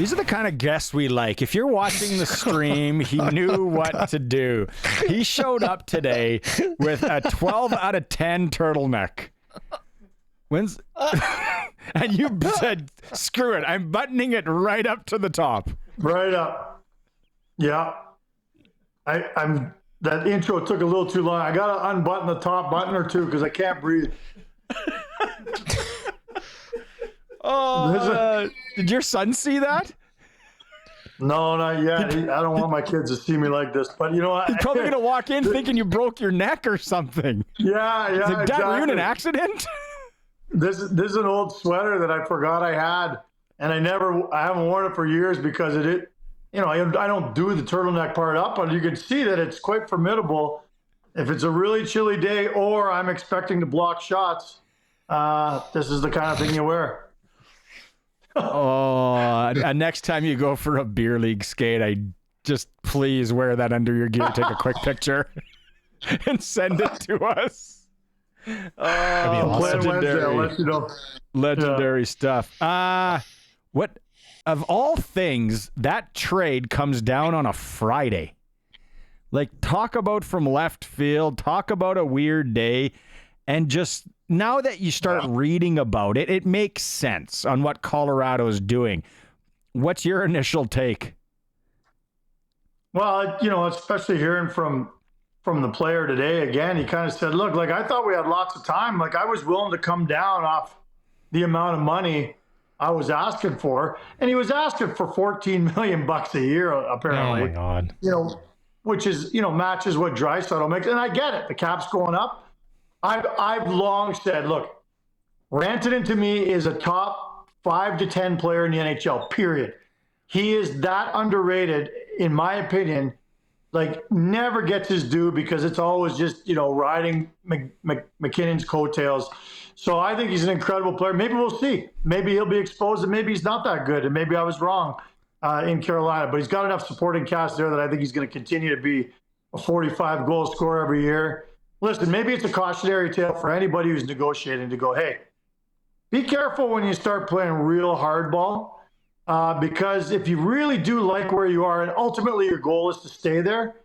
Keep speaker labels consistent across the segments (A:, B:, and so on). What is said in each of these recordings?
A: These are the kind of guests we like. If you're watching the stream, he knew what to do. He showed up today with a 12 out of 10 turtleneck. And you said, screw it, I'm buttoning it right up to the top.
B: Right up. Yeah. I'm that intro took a little too long. I got to unbutton the top button or two because I can't breathe.
A: Did your son see that?
B: No, not yet. I don't want my kids to see me like this. But you know what?
A: He's probably going to walk in thinking you broke your neck or something.
B: Yeah,
A: He's like, Dad,
B: exactly.
A: were you in an accident?
B: This is an old sweater that I forgot I had, and I haven't worn it for years because I don't do the turtleneck part up, but you can see that it's quite formidable. If it's a really chilly day or I'm expecting to block shots, this is the kind of thing you wear.
A: Next time you go for a beer league skate, please wear that under your gear. Take a quick picture and send it to us.
B: Legendary. I'll let you know.
A: Legendary stuff. What of all things, that trade comes down on a Friday. Like, talk about from left field, talk about a weird day, and just now that you start reading about it, it makes sense on what Colorado is doing. What's your initial take?
B: Well, especially hearing from the player today, again, he kind of said, look, like, I thought we had lots of time. Like, I was willing to come down off the amount of money I was asking for. And he was asking for $14 million a year, apparently.
C: Oh, my God.
B: Which is, matches what Draisaitl makes. And I get it. The cap's going up. I've long said, look, Rantanen to me is a top 5 to 10 player in the NHL, period. He is that underrated, in my opinion. Like, never gets his due because it's always just, riding McKinnon's coattails. So I think he's an incredible player. Maybe we'll see. Maybe he'll be exposed and maybe he's not that good. And maybe I was wrong in Carolina. But he's got enough supporting cast there that I think he's going to continue to be a 45-goal scorer every year. Listen, maybe it's a cautionary tale for anybody who's negotiating to go, hey, be careful when you start playing real hardball. Because if you really do like where you are and ultimately your goal is to stay there,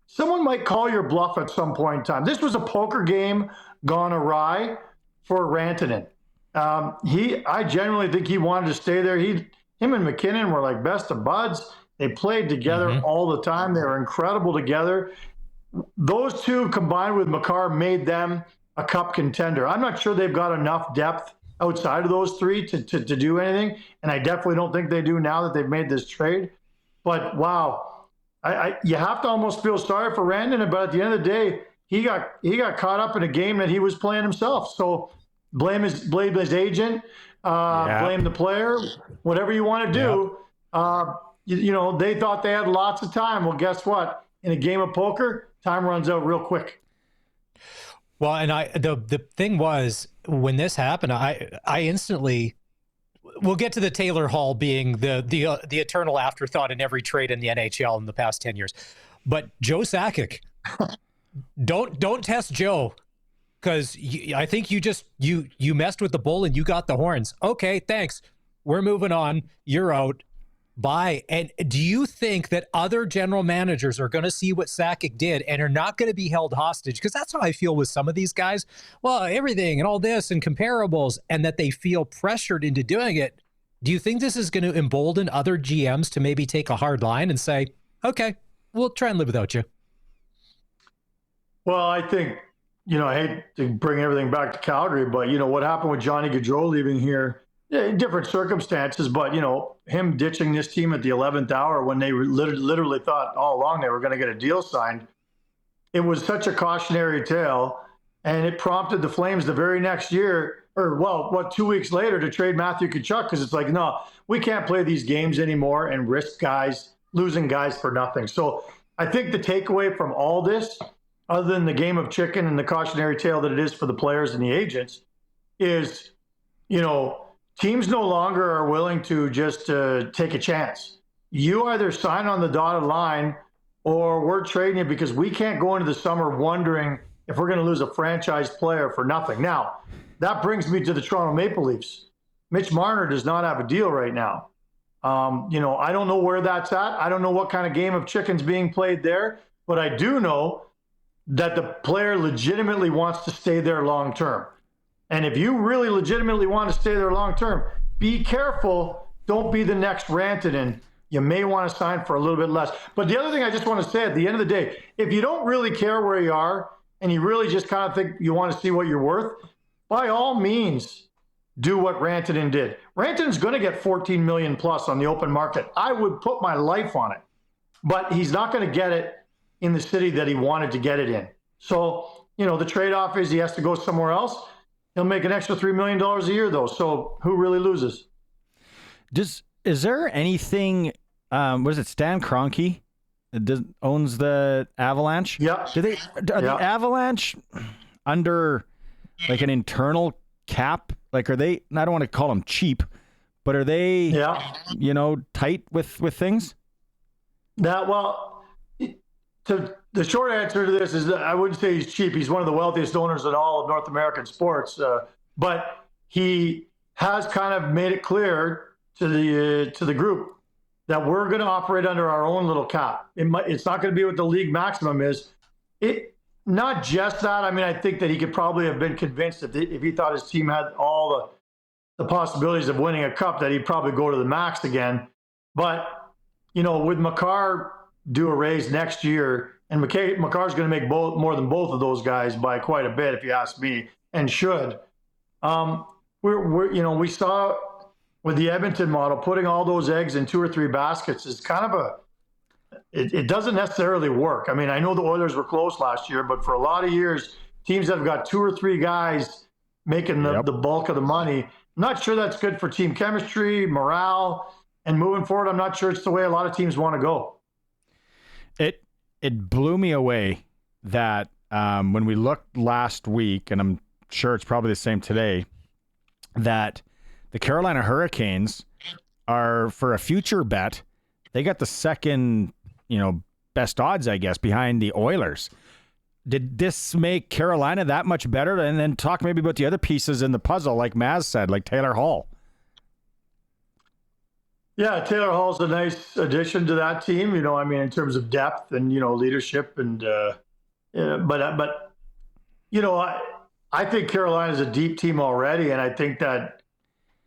B: someone might call your bluff at some point in time. This was a poker game gone awry for Rantanen. I genuinely think he wanted to stay there. Him and McKinnon were like best of buds. They played together all the time. They were incredible together. Those two combined with Makar made them a cup contender. I'm not sure they've got enough depth outside of those three to do anything. And I definitely don't think they do now that they've made this trade. But wow, you have to almost feel sorry for Rantanen, but at the end of the day, he got caught up in a game that he was playing himself. So blame his agent, blame the player, whatever you want to do. They thought they had lots of time. Well, guess what? In a game of poker, time runs out real quick.
C: Well, and the thing was, when this happened, I instantly, we'll get to the Taylor Hall being the eternal afterthought in every trade in the NHL in the past 10 years. But Joe Sakic, don't test Joe, because I think you messed with the bull and you got the horns. Okay, thanks. We're moving on. You're out. Bye. And do you think that other general managers are going to see what Sakic did and are not going to be held hostage? Because that's how I feel with some of these guys. Well, everything and all this and comparables, and that they feel pressured into doing it. Do you think this is going to embolden other GMs to maybe take a hard line and say, okay, we'll try and live without you?
B: Well, I think, I hate to bring everything back to Calgary, but, what happened with Johnny Gaudreau leaving here, different circumstances, but, him ditching this team at the 11th hour when they literally thought all along they were going to get a deal signed. It was such a cautionary tale, and it prompted the Flames the very next year, 2 weeks later, to trade Matthew Tkachuk, because it's like, no, we can't play these games anymore and risk losing guys for nothing. So I think the takeaway from all this, other than the game of chicken and the cautionary tale that it is for the players and the agents, is, teams no longer are willing to just take a chance. You either sign on the dotted line or we're trading you, because we can't go into the summer wondering if we're going to lose a franchise player for nothing. Now, that brings me to the Toronto Maple Leafs. Mitch Marner does not have a deal right now. I don't know where that's at. I don't know what kind of game of chicken's being played there, but I do know that the player legitimately wants to stay there long term. And if you really legitimately want to stay there long term, be careful. Don't be the next Rantanen. You may want to sign for a little bit less. But the other thing I just want to say at the end of the day, if you don't really care where you are and you really just kind of think you want to see what you're worth, by all means, do what Rantanen did. Rantanen's going to get 14 million plus on the open market. I would put my life on it, but he's not going to get it in the city that he wanted to get it in. So, the trade-off is he has to go somewhere else. He'll make an extra $3 million a year, though. So who really loses?
A: Is there anything? What is it? Stan Kroenke owns the Avalanche.
B: Yeah.
A: Are the Avalanche under like an internal cap? Like, are they? I don't want to call them cheap, but are they?
B: Yeah.
A: Tight with things.
B: The short answer to this is that I wouldn't say he's cheap. He's one of the wealthiest owners in all of North American sports, but he has kind of made it clear to the group that we're going to operate under our own little cap. It's not going to be what the league maximum is. Not just that. I mean, I think that he could probably have been convinced if he thought his team had all the possibilities of winning a cup, that he'd probably go to the max again. But with Makar do a raise next year, and Makar's going to make more than both of those guys by quite a bit, if you ask me, and should. We saw with the Edmonton model, putting all those eggs in 2 or 3 baskets is kind of it doesn't necessarily work. I mean, I know the Oilers were close last year, but for a lot of years, teams that have got 2 or 3 guys making the bulk of the money. I'm not sure that's good for team chemistry, morale, and moving forward. I'm not sure it's the way a lot of teams want to go.
A: It blew me away that when we looked last week, and I'm sure it's probably the same today, that the Carolina Hurricanes are, for a future bet, they got the second, best odds, I guess, behind the Oilers. Did this make Carolina that much better? And then talk maybe about the other pieces in the puzzle, like Maz said, like Taylor Hall.
B: Yeah, Taylor Hall's a nice addition to that team, in terms of depth and, leadership. And, I think Carolina's a deep team already. And I think that,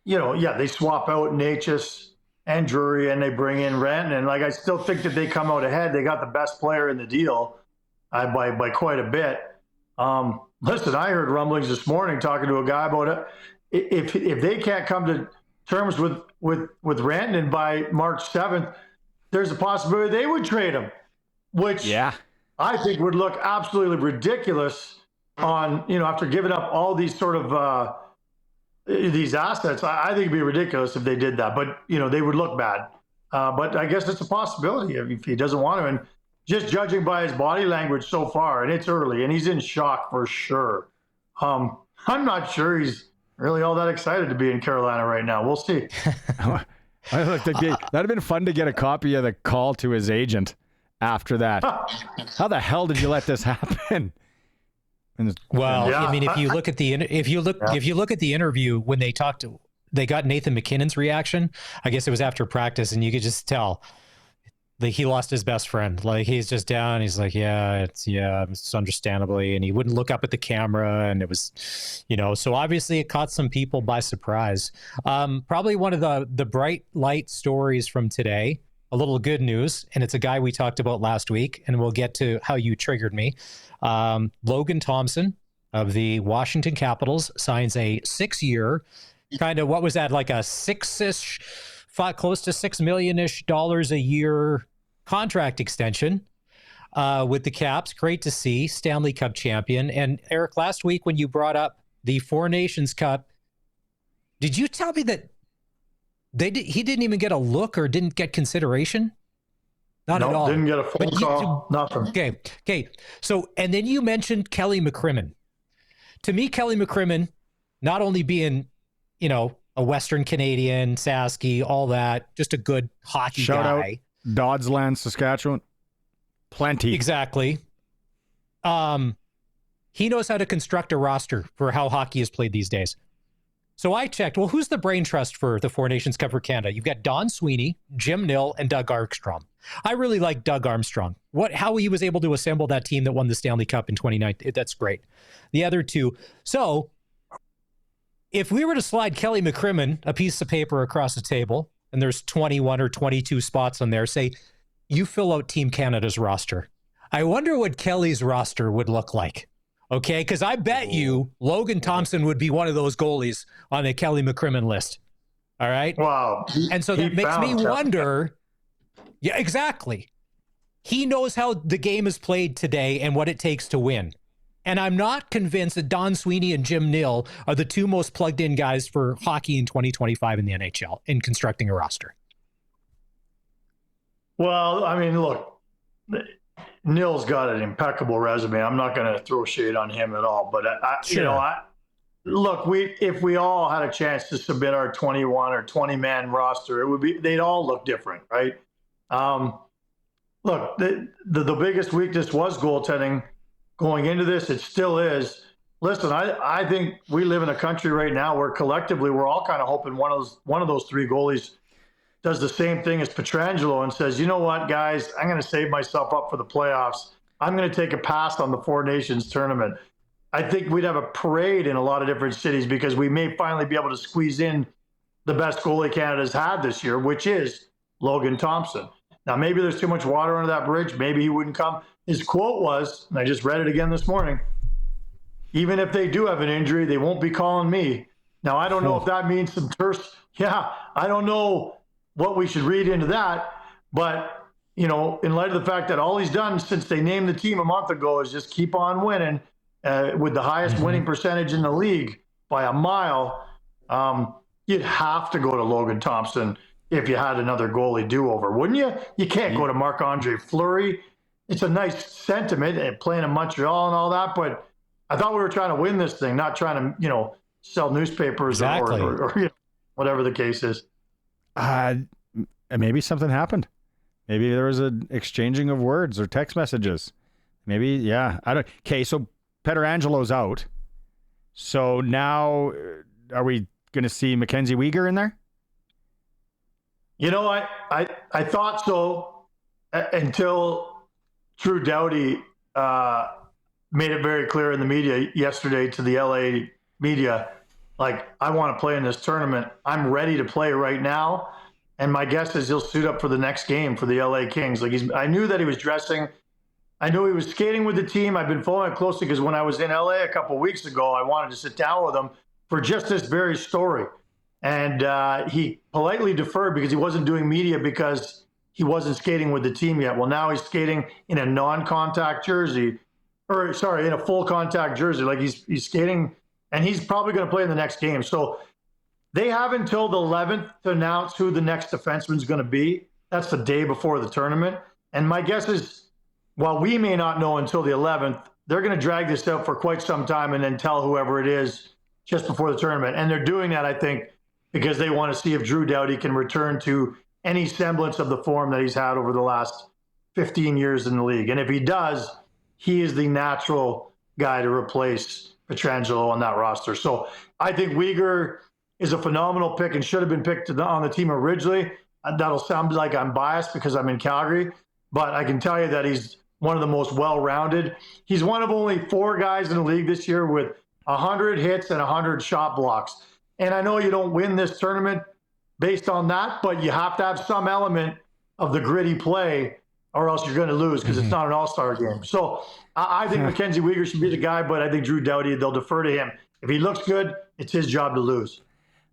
B: they swap out Natchez and Drury and they bring in Rantanen. Like, I still think that they come out ahead. They got the best player in the deal by quite a bit. Listen, I heard rumblings this morning talking to a guy about it. If they can't come to terms with Rantanen by March 7th, there's a possibility they would trade him, which I think would look absolutely ridiculous after giving up all these sort of these assets. I think it'd be ridiculous if they did that, but they would look bad. But I guess it's a possibility if he doesn't want to. And just judging by his body language so far, and it's early, and he's in shock for sure. I'm not sure he's really all that excited to be in Carolina right now. We'll see.
A: That'd have been fun to get a copy of the call to his agent after that. How the hell did you let this happen?
C: I mean, if you look at the interview when they got Nathan McKinnon's reaction. I guess it was after practice, and you could just tell like he lost his best friend. Like, he's just down. He's like, it's understandably, and he wouldn't look up at the camera, and it was, so obviously it caught some people by surprise. Probably one of the bright light stories from today. A little good news, and it's a guy we talked about last week, and we'll get to how you triggered me. Logan Thompson of the Washington Capitals signs a 6-year, kind of, what was that, like a six-ish, close to $6 million-ish a year contract extension with the Caps. Great to see. Stanley Cup champion. And Eric, last week when you brought up the Four Nations Cup, did you tell me that he didn't even get a look or didn't get consideration? Not at all.
B: Didn't get a phone call, nothing.
C: Okay. So, and then you mentioned Kelly McCrimmon. To me, Kelly McCrimmon, not only being, a Western Canadian, Sasky, all that, just a good hockey
A: guy. Shout out Dodsland, Saskatchewan. Plenty.
C: Exactly. He knows how to construct a roster for how hockey is played these days. So I checked, well, who's the brain trust for the Four Nations Cup for Canada? You've got Don Sweeney, Jim Nill, and Doug Armstrong. I really like Doug Armstrong. How he was able to assemble that team that won the Stanley Cup in 2019, that's great. The other two. So if we were to slide Kelly McCrimmon a piece of paper across the table, and there's 21 or 22 spots on there, say, you fill out Team Canada's roster. I wonder what Kelly's roster would look like. Okay, because I bet you Logan Thompson would be one of those goalies on the Kelly McCrimmon list. All right?
B: Wow.
C: And so that makes me wonder. Yeah, exactly. He knows how the game is played today and what it takes to win. And I'm not convinced that Don Sweeney and Jim Nill are the two most plugged in guys for hockey in 2025 in the NHL in constructing a roster.
B: Well, I mean, look, Nill's got an impeccable resume. I'm not going to throw shade on him at all, but if we all had a chance to submit our 21 or 20 man roster, they'd all look different, right? Look, the biggest weakness was goaltending going into this. It still is. Listen, I think we live in a country right now where collectively we're all kind of hoping one of those three goalies does the same thing as Pietrangelo and says, you know what, guys, I'm going to save myself up for the playoffs. I'm going to take a pass on the Four Nations tournament. I think we'd have a parade in a lot of different cities because we may finally be able to squeeze in the best goalie Canada's had this year, which is Logan Thompson. Now, maybe there's too much water under that bridge. Maybe he wouldn't come. His quote was, and I just read it again this morning, even if they do have an injury, they won't be calling me. Now, I don't know if that means some terse. Yeah, I don't know what we should read into that. But, in light of the fact that all he's done since they named the team a month ago is just keep on winning with the highest winning percentage in the league by a mile, you'd have to go to Logan Thompson if you had another goalie do-over, wouldn't you? You can't go to Marc-Andre Fleury. It's a nice sentiment and playing in Montreal and all that, but I thought we were trying to win this thing, not trying to, sell newspapers or whatever the case is.
A: Maybe something happened. Maybe there was an exchanging of words or text messages. Maybe, yeah. Okay, so Pietrangelo's out. So now, are we going to see Mackenzie Weegar in there?
B: I thought so until Drew Doughty made it very clear in the media yesterday to the LA media, like, I want to play in this tournament. I'm ready to play right now. And my guess is he'll suit up for the next game for the LA Kings. I knew that he was dressing. I knew he was skating with the team. I've been following it closely because when I was in LA a couple of weeks ago, I wanted to sit down with him for just this very story. And he politely deferred because he wasn't doing media because he wasn't skating with the team yet. Well, now he's skating in a non-contact jersey, in a full contact jersey. Like he's skating, and he's probably going to play in the next game. So they have until the 11th to announce who the next defenseman is going to be. That's the day before the tournament. And my guess is, while we may not know until the 11th, they're going to drag this out for quite some time and then tell whoever it is just before the tournament. And they're doing that, I think, because they want to see if Drew Doughty can return to any semblance of the form that he's had over the last 15 years in the league. And if he does, he is the natural guy to replace Pietrangelo on that roster. So I think Weegar is a phenomenal pick and should have been picked on the team originally. That'll sound like I'm biased because I'm in Calgary, but I can tell you that he's one of the most well-rounded. He's one of only 4 guys in the league this year with 100 hits and 100 shot blocks. And I know you don't win this tournament based on that, but you have to have some element of the gritty play or else you're going to lose because it's not an all-star game. So I think Mackenzie Weegar should be the guy, but I think Drew Doughty, they'll defer to him. If he looks good, it's his job to lose.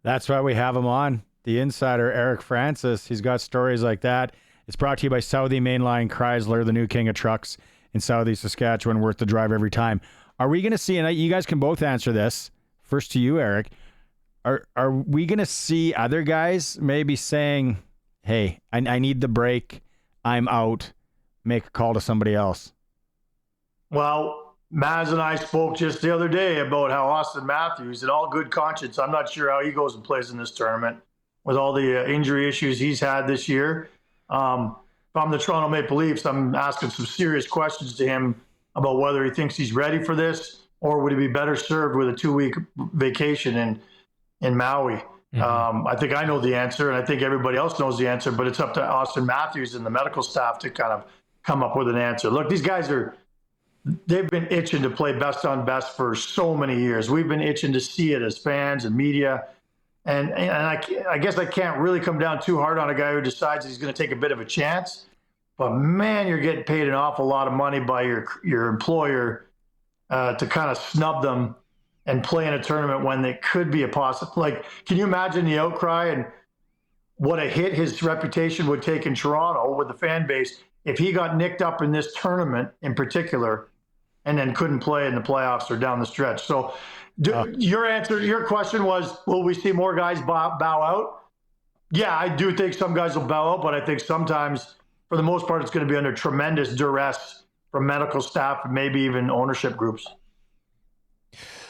A: That's why we have him on, the insider, Eric Francis. He's got stories like that. It's brought to you by Southie Mainline Chrysler, the new king of trucks in Southie, Saskatchewan, worth the drive every time. Are we going to see, and you guys can both answer this, first to you, Eric, are we going to see other guys maybe saying, hey, I need the break, I'm out, make a call to somebody else?
B: Well, Maz and I spoke just the other day about how Austin Matthews, in all good conscience, I'm not sure how he goes and plays in this tournament with all the injury issues he's had this year. If I'm the Toronto Maple Leafs, I'm asking some serious questions to him about whether he thinks he's ready for this or would he be better served with a 2-week vacation. And, in Maui. I think I know the answer, and I think everybody else knows the answer, but it's up to Austin Matthews and the medical staff to kind of come up with an answer. Look, these guys they've been itching to play best on best for so many years. We've been itching to see it as fans and media. And I guess I can't really come down too hard on a guy who decides he's going to take a bit of a chance. But man, you're getting paid an awful lot of money by your employer to kind of snub them and play in a tournament when they could be a possible. Like, can you imagine the outcry and what a hit his reputation would take in Toronto with the fan base if he got nicked up in this tournament in particular and then couldn't play in the playoffs or down the stretch? So your question was, will we see more guys bow out? Yeah, I do think some guys will bow out, but I think sometimes, for the most part, it's going to be under tremendous duress from medical staff and maybe even ownership groups.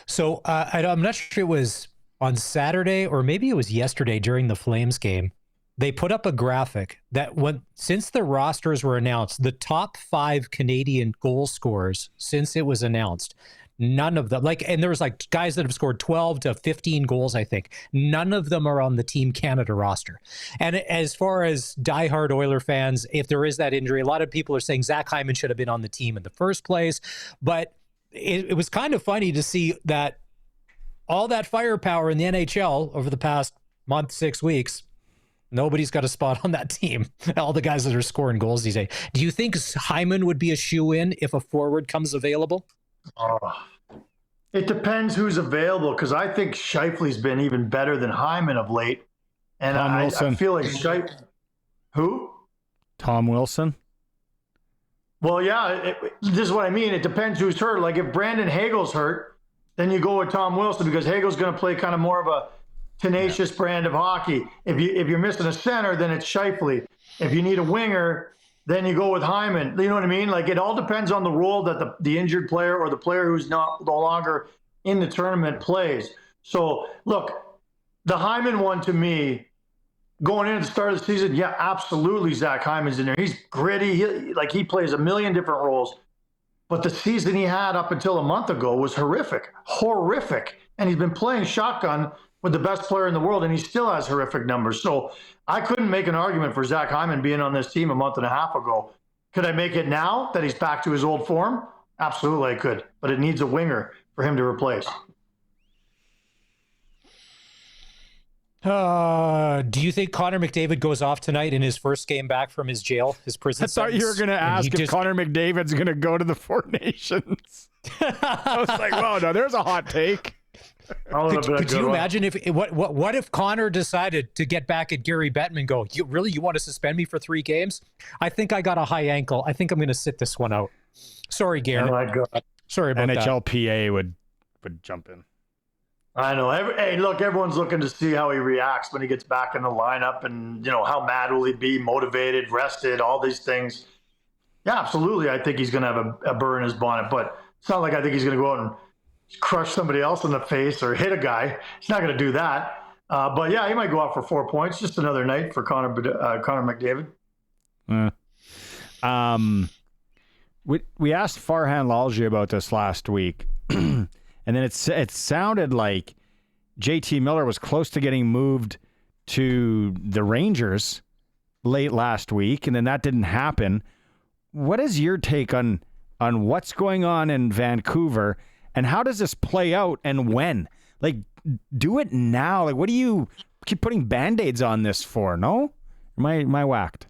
C: So I'm not sure it was on Saturday or maybe it was yesterday during the Flames game. They put up a graphic that since the rosters were announced, the top 5 Canadian goal scorers since it was announced, none of them, and there was guys that have scored 12 to 15 goals, I think. None of them are on the Team Canada roster. And as far as diehard Oiler fans, if there is that injury, a lot of people are saying Zach Hyman should have been on the team in the first place. But it was kind of funny to see that all that firepower in the NHL over the past month, 6 weeks, nobody's got a spot on that team. All the guys that are scoring goals these days. Do you think Hyman would be a shoe-in if a forward comes available?
B: It depends who's available, because I think Scheifele's been even better than Hyman of late. And I feel like Who?
A: Tom Wilson.
B: Well, yeah, this is what I mean. It depends who's hurt. Like, if Brandon Hagel's hurt, then you go with Tom Wilson, because Hagel's going to play kind of more of a tenacious brand of hockey. If you're missing a center, then it's Scheifele. If you need a winger, then you go with Hyman. You know what I mean? Like, it all depends on the role that the injured player or the player who's no longer in the tournament plays. So, look, the Hyman one, to me, going into the start of the season, yeah, absolutely Zach Hyman's in there. He's gritty. He plays a million different roles. But the season he had up until a month ago was horrific. And he's been playing shotgun with the best player in the world, and he still has horrific numbers. So I couldn't make an argument for Zach Hyman being on this team a month and a half ago. Could I make it now that he's back to his old form? Absolutely I could. But it needs a winger for him to replace.
C: Do you think Connor McDavid goes off tonight in his first game back from his prison sentence?
A: I thought you were going to ask if Connor McDavid's going to go to the Four Nations. I was like, whoa, no, there's a hot take.
C: Could you imagine what if Connor decided to get back at Gary Bettman and go, you want to suspend me for 3 games? I think I got a high ankle. I think I'm going to sit this one out. Sorry, Gary.
B: Oh my God.
C: Sorry about
A: NHLPA would jump in.
B: I know. Hey, look, everyone's looking to see how he reacts when he gets back in the lineup, and how mad will he be, motivated, rested, all these things. Yeah, absolutely. I think he's going to have a burr in his bonnet, but it's not like I think he's going to go out and crush somebody else in the face or hit a guy. He's not going to do that. But yeah, he might go out for 4 points. Just another night for Connor McDavid.
A: We asked Farhan Lalji about this last week. And then it sounded like JT Miller was close to getting moved to the Rangers late last week, and then that didn't happen. What is your take on what's going on in Vancouver, and how does this play out, and when? Like, do it now. Like, what do you keep putting Band-Aids on this for? No? Am I whacked?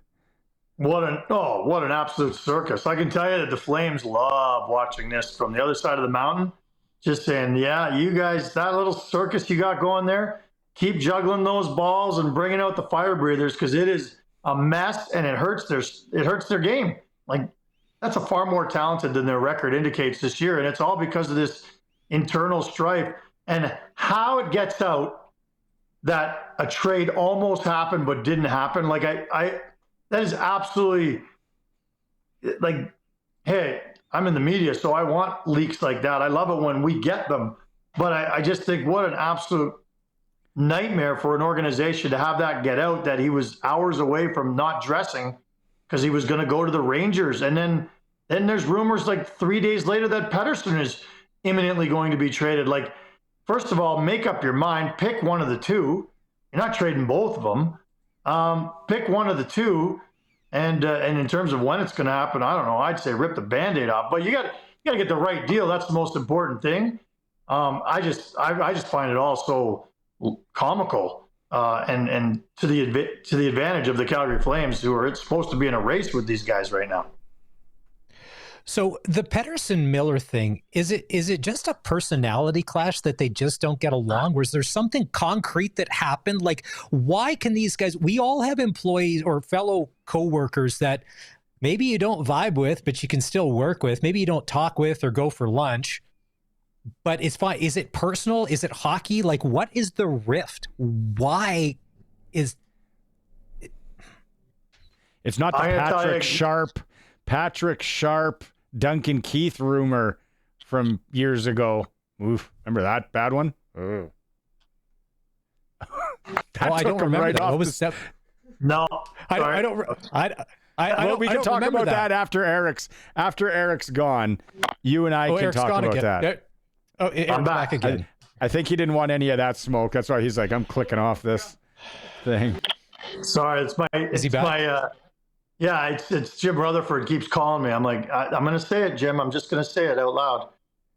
B: What an absolute circus. I can tell you that the Flames love watching this from the other side of the mountain. Just saying, yeah, you guys, that little circus you got going there, keep juggling those balls and bringing out the fire breathers, because it is a mess and it hurts their game. Like, that's a far more talented than their record indicates this year, and it's all because of this internal strife and how it gets out that a trade almost happened but didn't happen. Like, that is absolutely, like, hey, I'm in the media, so I want leaks like that. I love it when we get them. But I just think what an absolute nightmare for an organization to have that get out, that he was hours away from not dressing because he was going to go to the Rangers. And then there's rumors like 3 days later that Pettersson is imminently going to be traded. Like, first of all, make up your mind. Pick one of the two. You're not trading both of them. Pick one of the two. And in terms of when it's going to happen, I don't know. I'd say rip the Band-Aid off. But you got to get the right deal. That's the most important thing. I just find it all so comical, and to the advantage of the Calgary Flames, who are supposed to be in a race with these guys right now.
C: So the Pettersson Miller thing, is it just a personality clash that they just don't get along? Or is there something concrete that happened? Like, why can these guys, we all have employees or fellow coworkers that maybe you don't vibe with, but you can still work with, maybe you don't talk with or go for lunch, but it's fine. Is it personal? Is it hockey? Like, what is the rift? Why is
A: it's not the Patrick Sharp, Duncan Keith rumor from years ago. Oof, remember that bad one? Oh.
C: I don't remember
A: right
C: that.
A: off
C: What was that?
B: No,
C: I don't.
A: We can talk about that after Eric's gone. You and I can
C: Eric's
A: talk
C: gone
A: about
C: again.
A: that.
C: I'm back again.
A: I think he didn't want any of that smoke. That's why he's like, I'm clicking off this thing.
B: Sorry,
C: Is he back?
B: Yeah, it's Jim Rutherford keeps calling me. I'm like, I'm going to say it, Jim. I'm just going to say it out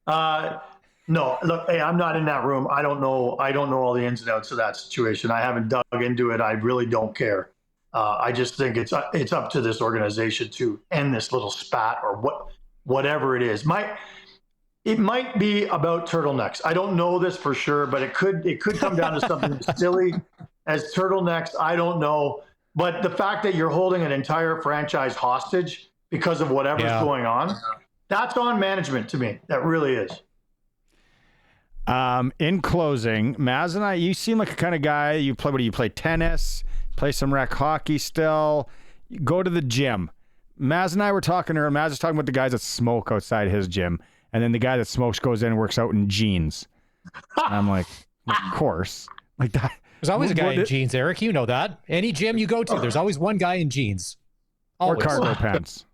B: loud. No, look, hey, I'm not in that room. I don't know all the ins and outs of that situation. I haven't dug into it. I really don't care. I just think it's up to this organization to end this little spat or whatever it is. It might be about turtlenecks. I don't know this for sure, but it could come down to something as silly as turtlenecks. I don't know. But the fact that you're holding an entire franchise hostage because of whatever's going on, that's on management to me. That really is.
A: In closing, Maz and I, you seem like a kind of guy, you play tennis, play some rec hockey still, you go to the gym. Maz and I were talking earlier. Maz was talking about the guys that smoke outside his gym, and then the guy that smokes goes in and works out in jeans. And I'm like, of course. Like that.
C: There's always a guy in jeans, Eric. You know that. Any gym you go to, there's always one guy in jeans. Always.
A: Or cargo pants.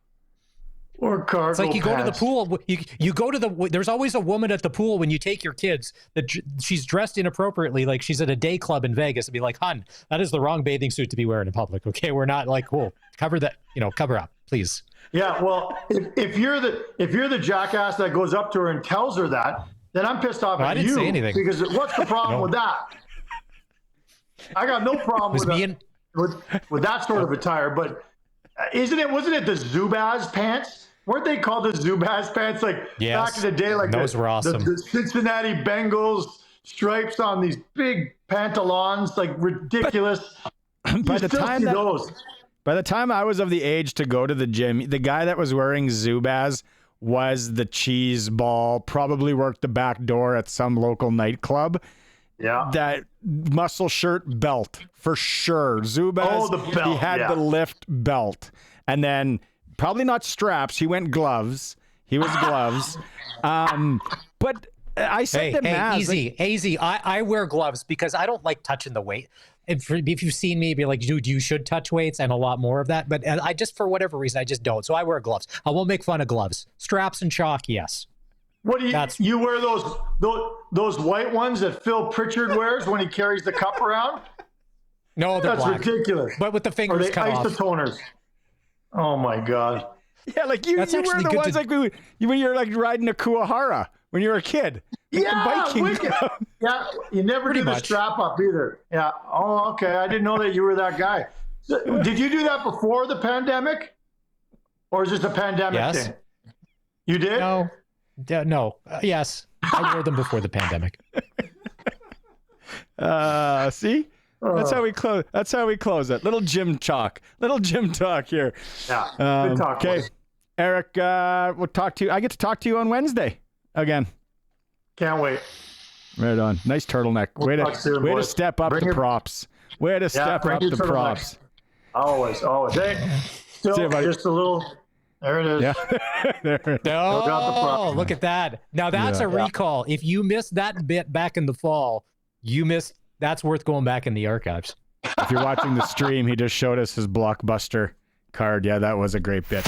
B: Or cargo
C: It's like you
B: pants.
C: go to the pool. You go to there's always a woman at the pool when you take your kids that she's dressed inappropriately, like she's at a day club in Vegas, and be like, "Hun, that is the wrong bathing suit to be wearing in public." Okay, we're not like, cool. Cover that, cover up, please.
B: Yeah, well, if you're the jackass that goes up to her and tells her that, then I'm pissed off at
C: I didn't
B: you.
C: say anything.
B: Because what's the problem with that? I got no problem with that sort of attire, but wasn't it the Zubaz pants? Weren't they called the Zubaz pants? Like back in the day, like
C: those were awesome.
B: The Cincinnati Bengals stripes on these big pantalons, like ridiculous.
A: By the time I was of the age to go to the gym, the guy that was wearing Zubaz was the cheese ball, probably worked the back door at some local nightclub.
B: Yeah.
A: That muscle shirt belt for sure. Zubaz,
B: the belt,
A: he had the lift belt. And then probably not straps. He went gloves. He was gloves. But I said that Maz,
C: easy. I wear gloves because I don't like touching the weight. If you've seen me, be like, dude, you should touch weights and a lot more of that. But I just, for whatever reason, I just don't. So I wear gloves. I won't make fun of gloves. Straps and chalk, yes.
B: What do you wear those white ones that Phil Pritchard wears when he carries the cup around?
C: No, they're
B: That's
C: black.
B: Ridiculous.
C: But with the fingers cut off.
B: Isotoners. Oh my God.
A: Yeah, like you wear the ones like when you're like riding a Kuahara when you were a kid. Like
B: yeah, you never do the strap up either. Yeah. Oh, okay. I didn't know that you were that guy. So, did you do that before the pandemic, or is this a pandemic thing? You did?
C: No. Yes, I wore them before the pandemic.
A: See, that's how we close. That's how we close it. Little gym talk here.
B: Yeah. Good talk.
A: Okay, Eric. We'll talk to you. I get to talk to you on Wednesday again.
B: Can't wait.
A: Right on. Nice turtleneck. Way to step up the props. Way to step up the props.
B: Always. Hey, still just a little. There it is.
A: Yeah.
C: Oh, look at that. Now that's a recall. If you missed that bit back in the fall, that's worth going back in the archives.
A: If you're watching the stream, he just showed us his Blockbuster card. Yeah, that was a great bit.